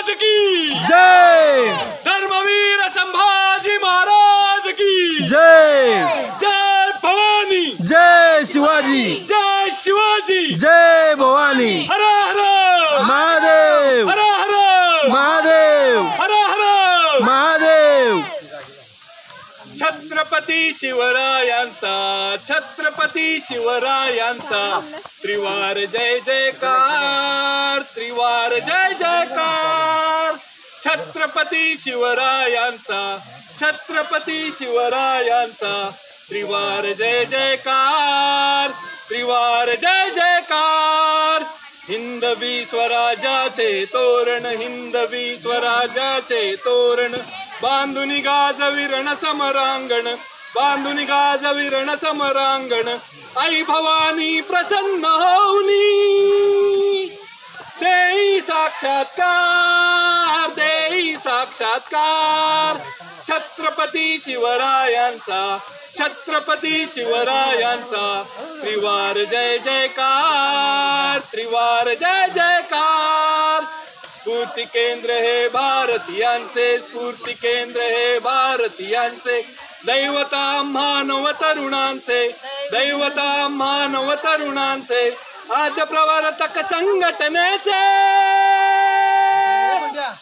महाराज की जय, धर्मवीर संभाजी महाराज की जय, जय भवानी, जय शिवाजी, जय शिवाजी, जय भवानी, हर हर महादेव, हर हर महादेव, हर हर महादेव. छत्रपती शिवरायांचा, छत्रपती शिवरायांचा त्रिवार जय जयकार, त्रिवार जय जयकार. छत्रपती शिवरायांचा, छत्रपती शिवरायांचा त्रिवार जय जयकार, त्रिवार जय जयकार. हिंदवी स्वराज्याचे तोरण, हिंदवी स्वराज्याचे तोरण बांधून गाजवी रण समरांगण, बांधून गाजवी रण समरांगण. आई भवानी प्रसन्न होऊनी देई साक्षात्कार, देई साक्षात्कार. छत्रपती शिवरायांचा, छत्रपती शिवरायांचा त्रिवार जय जयकार, त्रिवार जय जयकार. स्फूर्ती केंद्र हे भारतीयांचे, स्फूर्ती केंद्र हे भारतीयांचे. दैवता मानव तरुणांचे, दैवता मानव तरुणांचे. आज प्रवर्तक संघटनेचे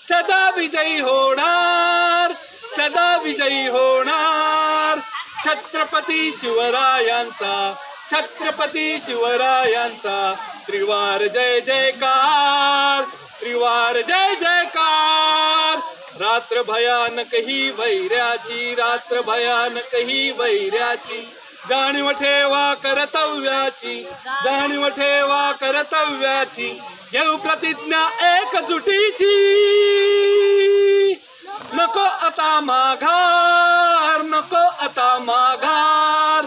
सदा विजयी होणार, सदा विजयी होणार. छत्रपती शिवरायांचा, छत्रपती शिवरायांचा त्रिवार जय जयकार, त्रिवार जय जयकार. रात्र भयानक ही वैऱ्याची, रात्र भयानक ही वैऱ्याची. जाणीव ठेवा कर्तव्याची, जाणीव ठेवा कर्तव्याची. घेऊ प्रतिज्ञा एकजुटीची, नको आता माघार, नको आता माघार.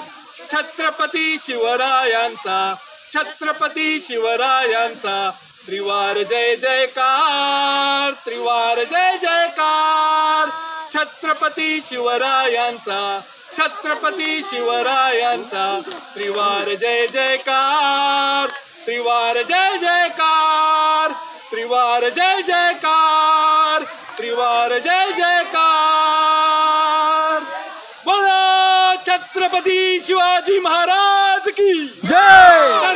छत्रपती शिवरायांचा, छत्रपती शिवरायांचा त्रिवार जय जयकार, त्रिवार जय जयकार. छत्रपती शिवरायांचा, छत्रपती शिवरायांचा त्रिवार जय जयकार, त्रिवार जय जयकार, त्रिवार जय जयकार, त्रिवार जय जयकार. बोला छत्रपती शिवाजी महाराज की जय.